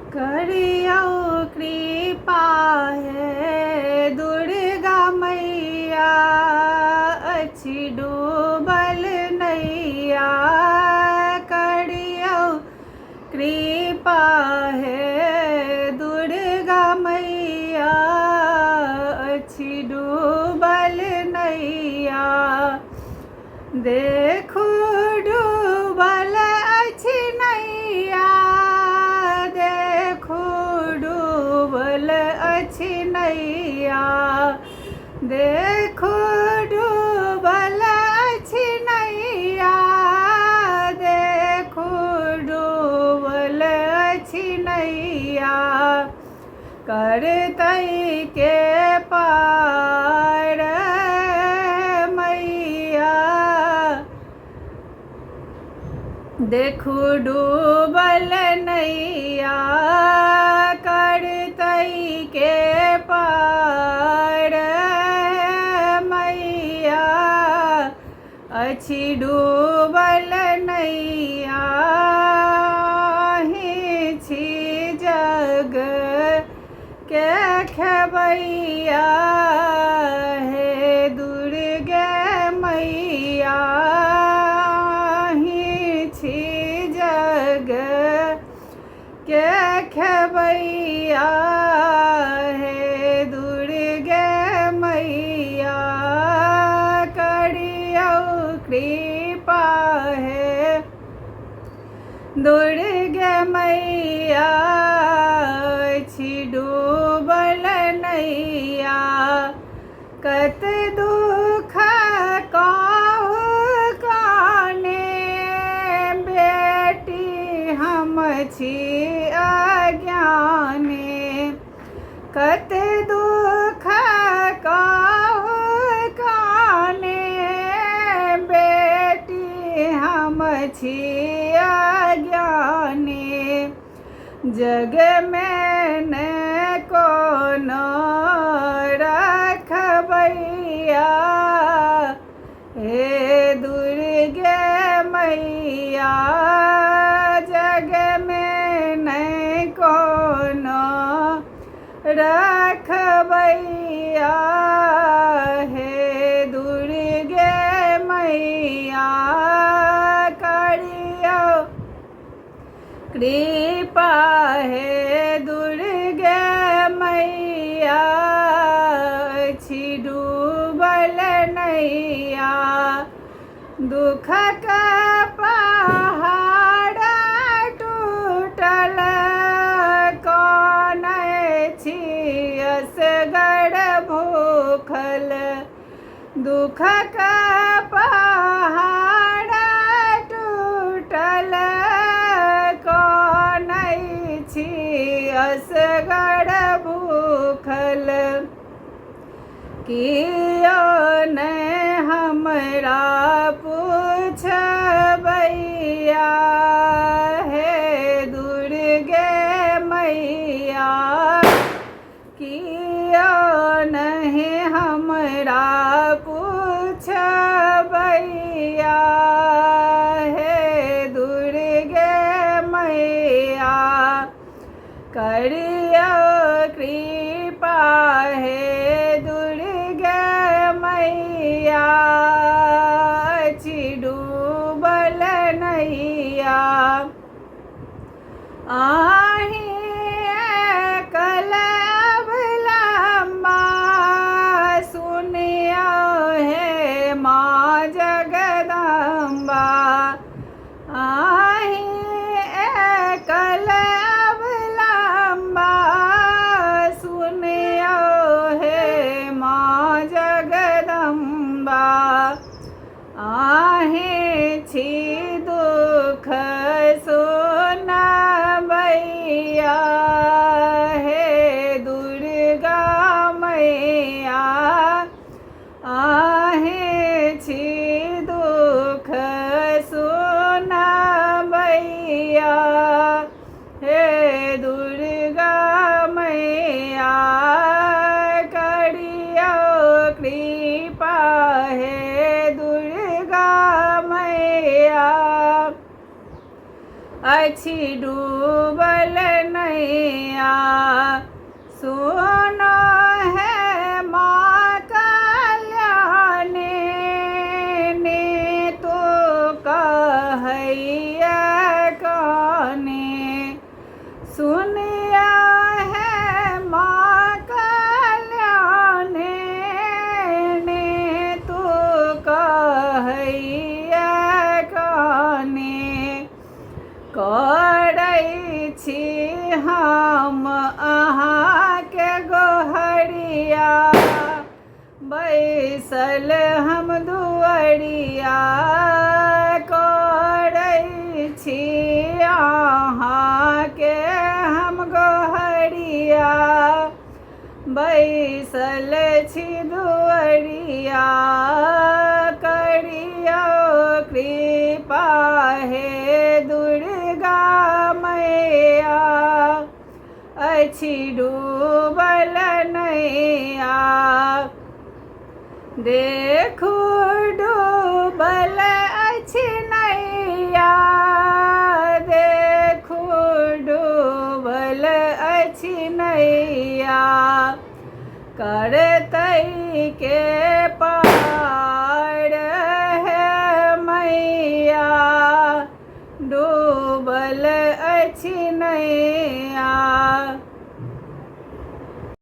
करियो कृपा है दुर्गा मैया, अछि डूबल नैया। करियो कृपा है दुर्गा मैया, अछि डूबल नैया। देखू डूबल अछि नैया, देखू डूबल अछि नैया। देखू डूबल अछि नैया, देखू डूबल अछि नैया। करतै के पार मैया, देखू डूबल नैया। करतै के पार मैया, अछि डूबल नैया। अहीं छी जग के खेबैया, हे दुर्गे मैया। अहीं छी जग के खेबैया, हे दुर्गे मैया। करियो कृपा है दुर्गे मैया, अछि डूबल नैया। कत दुख कहू काने, बेटी हम छी अज्ञानी। कत दुख कहू काने, बेटी हम छी अज्ञानी। जग में न कोनो रखबैया, हे दुर्गे मैया। जग में न कोनो रखबैया, हे दुर्गे मैया। करियो कृपा है दुर्गे मैया, अछि डूबल नैया। दुख का पहाड़ टूटल, कौन छी असगर भूखल। दुख का पहाड़ टूटल, कौन छी असगर भूखल। कियो न हमरा पूछबैया, हे दुर्गे मैया। कियो नहीं हमरा पूछबैया, हे दुर्गे मैया। करियो कृपा है दुर्गे मैया, अछि डूबल नैया। अहीं कल अवलंबा, सुनियो हे माँ जगदम्बा। अहीं कल अवलंबा, सुनियो हे माँ जगदम्बा। अहीं छी दुख सुनबैया, हे दुर्गा मैया। अहीं छी दुख सुनबैया, हे दुर्गा मैया। करियो कृपा है दुर्गा मैया, अछि डूबल नैया। छी हम अहाँके गोहरिया, बैसल हम दुअरिया करै छी अहाँके हम गोहरिया, बैसल छी दुअरिया करियो कृपा हे दुर्गा मैया, अछि डूबल नैया, देखू डूबल अछि नैया, देखू डूबल अछि नैया, करतै के पार हे मैया, डूबल अछि नैया।